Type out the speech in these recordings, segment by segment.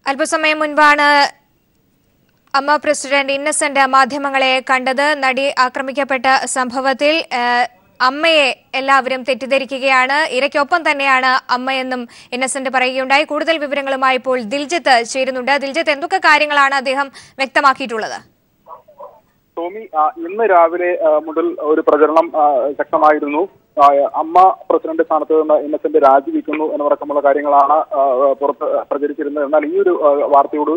അല്പസമയം മുൻപാണ് അമ്മ പ്രസിഡന്റ് ഇന്നസെന്റ് മാധ്യമങ്ങളെ കണ്ടത്. നടി ആക്രമിക്കപ്പെട്ട സംഭവത്തിൽ അമ്മയെ എല്ലാവരും തെറ്റിദ്ധരിക്കുകയാണ്. ഇരയ്ക്കൊപ്പം തന്നെയാണ് അമ്മയെന്നും ഇന്നസെന്റ് പറയുകയുണ്ടായി. കൂടുതൽ വിവരങ്ങളുമായി ഇപ്പോൾ ദിൽജിത്ത് ചേരുന്നുണ്ട്. ദിൽജിത്ത്, എന്തൊക്കെ കാര്യങ്ങളാണ് അദ്ദേഹം വ്യക്തമാക്കിയിട്ടുള്ളത്? ടോമി, ഇന്ന് രാവിലെ മുതൽ ഒരു പ്രചരണം ശക്തമായിരുന്നു. അമ്മ പ്രസിഡന്റ് സ്ഥാനത്ത് നിന്ന് ഇന്നസെന്റ് രാജിവെക്കുന്നു എന്നതടക്കമുള്ള കാര്യങ്ങളാണ് പുറത്ത് പ്രചരിച്ചിരുന്നത്. എന്നാൽ ഈ ഒരു വാർത്തയോട്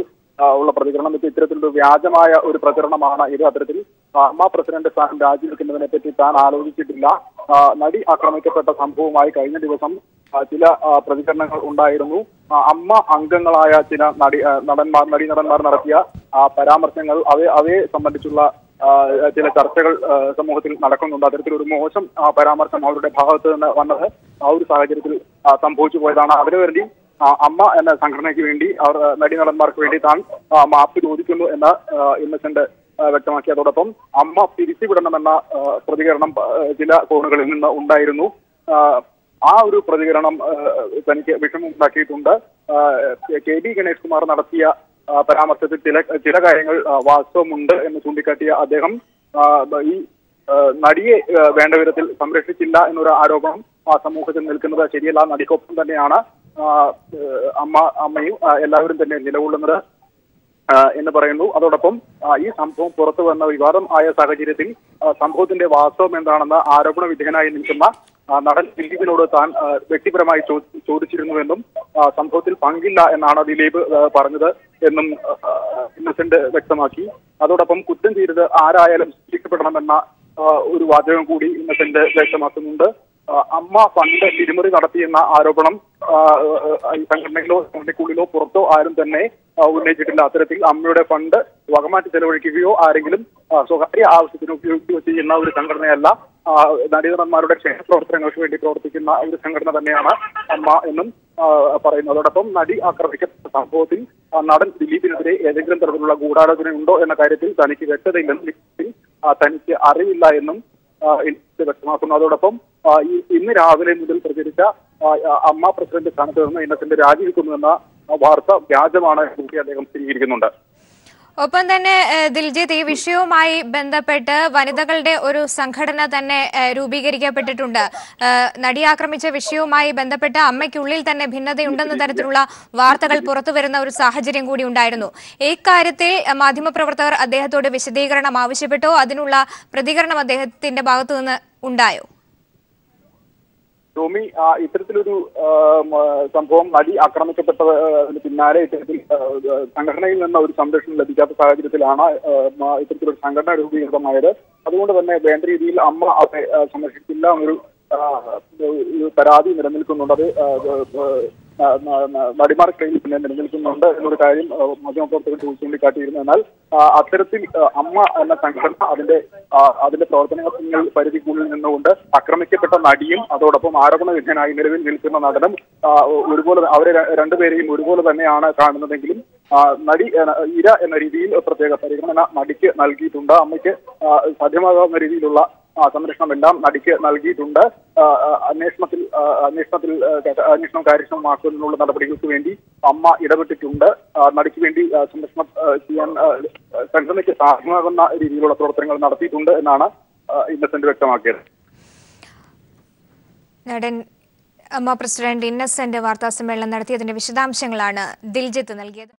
ഉള്ള പ്രതികരണം ഇത്തരത്തിലൊരു വ്യാജമായ ഒരു പ്രചരണമാണ് ഇത്. അത്തരത്തിൽ അമ്മ പ്രസിഡന്റ് സ്ഥാനം രാജിവെക്കുന്നതിനെ പറ്റി താൻ ആലോചിച്ചിട്ടില്ല. നടി ആക്രമിക്കപ്പെട്ട സംഭവവുമായി കഴിഞ്ഞ ദിവസം ചില പ്രതികരണങ്ങൾ ഉണ്ടായിരുന്നു. അമ്മ അംഗങ്ങളായ ചില നടന്മാർ നടത്തിയ പരാമർശങ്ങൾ അവയെ സംബന്ധിച്ചുള്ള ചില ചർച്ചകൾ സമൂഹത്തിൽ നടക്കുന്നുണ്ട്. അത്തരത്തിലൊരു മോശം പരാമർശം അവരുടെ ഭാഗത്ത് നിന്ന് വന്നത് ആ ഒരു സാഹചര്യത്തിൽ സംഭവിച്ചു പോയതാണ്. അതിനുവേണ്ടി അമ്മ എന്ന സംഘടനയ്ക്ക് വേണ്ടി അവർ നടന്മാർക്ക് വേണ്ടി താൻ മാപ്പ് ചോദിക്കുന്നു എന്ന് ഇന്നസെന്റ് വ്യക്തമാക്കി. അതോടൊപ്പം അമ്മ പിരിച്ചുവിടണമെന്ന പ്രതികരണം ചില കോണുകളിൽ നിന്ന് ഉണ്ടായിരുന്നു. ആ ഒരു പ്രതികരണം തനിക്ക് വിഷമമുണ്ടാക്കിയിട്ടുണ്ട്. കെ.ബി. ഗണേഷ് കുമാർ നടത്തിയ പരാമർശത്തിൽ ചില കാര്യങ്ങൾ വാസ്തവമുണ്ട് എന്ന് ചൂണ്ടിക്കാട്ടിയ അദ്ദേഹം ഈ നടിയെ വേണ്ട വിധത്തിൽ സംരക്ഷിച്ചില്ല എന്നൊരു ആരോപണം സമൂഹത്തിൽ നിൽക്കുന്നത് ശരിയല്ല. നടിക്കൊപ്പം തന്നെയാണ് അമ്മയും എല്ലാവരും തന്നെ നിലകൊള്ളുന്നത് എന്ന് പറയുന്നു. അതോടൊപ്പം ഈ സംഭവം പുറത്തു വന്ന വിവാദം ആയ സാഹചര്യത്തിൽ സംഭവത്തിന്റെ വാസ്തവം എന്താണെന്ന് ആരോപണ വിധേയനായി നിൽക്കുന്ന നടൻ ദിലീപിനോട് താൻ വ്യക്തിപരമായി ചോദിച്ചിരുന്നുവെന്നും സംഭവത്തിൽ പങ്കില്ല എന്നാണ് ദിലീപ് പറഞ്ഞത് എന്നും ഇന്നസെന്റ് വ്യക്തമാക്കി. അതോടൊപ്പം കുറ്റം ചെയ്തത് ആരായാലും ശിക്ഷിക്കപ്പെടണമെന്ന ഒരു വാചകം കൂടി ഇന്നസെന്റ് വ്യക്തമാക്കുന്നുണ്ട്. അമ്മ ഫണ്ട് തിരിമറി നടത്തിയെന്ന ആരോപണം സംഘടനയിലോ സംഘടനയ്ക്കുള്ളിലോ പുറത്തോ ആരും തന്നെ ഉന്നയിച്ചിട്ടില്ല. അത്തരത്തിൽ അമ്മയുടെ ഫണ്ട് വകമാറ്റി ചെലവഴിക്കുകയോ ആരെങ്കിലും സ്വകാര്യ ആവശ്യത്തിന് ഉപയോഗിക്കുകയോ ചെയ്യുന്ന ഒരു സംഘടനയല്ല. നടന്മാരുടെ ക്ഷേമ പ്രവർത്തനങ്ങൾക്ക് വേണ്ടി പ്രവർത്തിക്കുന്ന ഒരു സംഘടന തന്നെയാണ് അമ്മ എന്നും പറയുന്നു. അതോടൊപ്പം നടി ആക്രമിക്കപ്പെട്ട സംഭവത്തിൽ നടൻ ദിലീപിനെതിരെ ഏതെങ്കിലും തരത്തിലുള്ള ഗൂഢാലോചന ഉണ്ടോ എന്ന കാര്യത്തിൽ തനിക്ക് വ്യക്തതയില്ലെന്നും തനിക്ക് അറിവില്ല എന്നും വ്യക്തമാക്കുന്നു. അതോടൊപ്പം ഇന്ന് രാവിലെ മുതൽ പ്രചരിച്ച അമ്മ പ്രസിഡന്റ് സ്ഥാനത്ത് നിന്ന് ഇന്നസെന്റ് രാജിവെക്കുന്നുവെന്ന വാർത്ത വ്യാജമാണ് കൂടി അദ്ദേഹം സ്ഥിരീകരിക്കുന്നുണ്ട്. ഒപ്പം തന്നെ ദിൽജിത്ത്, ഈ വിഷയവുമായി ബന്ധപ്പെട്ട് വനിതകളുടെ ഒരു സംഘടന തന്നെ രൂപീകരിക്കപ്പെട്ടിട്ടുണ്ട്. നടി ആക്രമിച്ച വിഷയവുമായി ബന്ധപ്പെട്ട് അമ്മയ്ക്കുള്ളിൽ തന്നെ ഭിന്നതയുണ്ടെന്ന തരത്തിലുള്ള വാർത്തകൾ പുറത്തുവരുന്ന ഒരു സാഹചര്യം കൂടി ഉണ്ടായിരുന്നു. ഇക്കാര്യത്തിൽ മാധ്യമപ്രവർത്തകർ അദ്ദേഹത്തോട് വിശദീകരണം ആവശ്യപ്പെട്ടോ? അതിനുള്ള പ്രതികരണം അദ്ദേഹത്തിന്റെ ഭാഗത്തു നിന്ന് ഉണ്ടായോ? ടോമി, ഇത്തരത്തിലൊരു സംഭവം നടി ആക്രമിക്കപ്പെട്ടതിന് പിന്നാലെ ഇത്തരത്തിൽ സംഘടനയിൽ നിന്ന് ഒരു സംരക്ഷണം ലഭിക്കാത്ത സാഹചര്യത്തിലാണ് ഇത്തരത്തിലൊരു സംഘടന രൂപീകൃതമായത്. അതുകൊണ്ട് തന്നെ വേണ്ട രീതിയിൽ അമ്മ അവരെ സംരക്ഷിക്കില്ല എന്നൊരു പരാതി നിലനിൽക്കുന്നുണ്ട്. അത് നടിമാർക്കിടയിൽ പിന്നെ നിലനിൽക്കുന്നുണ്ട് എന്നൊരു കാര്യം മാധ്യമപ്രവർത്തകർ ചൂണ്ടിക്കാട്ടിയിരുന്നു. എന്നാൽ അത്തരത്തിൽ അമ്മ എന്ന സംഘടന അതിന്റെ പ്രവർത്തനങ്ങൾ പരിധിക്കുള്ളിൽ നിന്നുകൊണ്ട് ആക്രമിക്കപ്പെട്ട നടിയും അതോടൊപ്പം ആരോപണ വിധേയനായി നിലവിൽ നിൽക്കുന്ന നടനും ഒരുപോലെ അവരെ രണ്ടുപേരെയും ഒരുപോലെ തന്നെയാണ് കാണുന്നതെങ്കിലും ഇര എന്ന രീതിയിൽ പ്രത്യേക പരിഗണന നടിക്ക് നൽകിയിട്ടുണ്ട്. അമ്മയ്ക്ക് സാധ്യമാകാവുന്ന രീതിയിലുള്ള സംരക്ഷണമെല്ലാം നടിക്ക് നൽകിയിട്ടുണ്ട്. അന്വേഷണം കാര്യക്ഷമമാക്കുന്നതിനുള്ള നടപടികൾക്ക് വേണ്ടി അമ്മ ഇടപെട്ടിട്ടുണ്ട്. നടിക്ക് വേണ്ടി സംരക്ഷണം ചെയ്യാൻ സംഘടനയ്ക്ക് സാധ്യമാകുന്ന രീതിയിലുള്ള പ്രവർത്തനങ്ങൾ നടത്തിയിട്ടുണ്ട് എന്നാണ് ഇന്നസെന്റ് വ്യക്തമാക്കിയത്. നടൻ അമ്മ പ്രസിഡന്റ് ഇന്നസെന്റ് വാർത്താസമ്മേളനം നടത്തിയതിന്റെ വിശദാംശങ്ങളാണ് ദിൽജിത്ത് നൽകിയത്.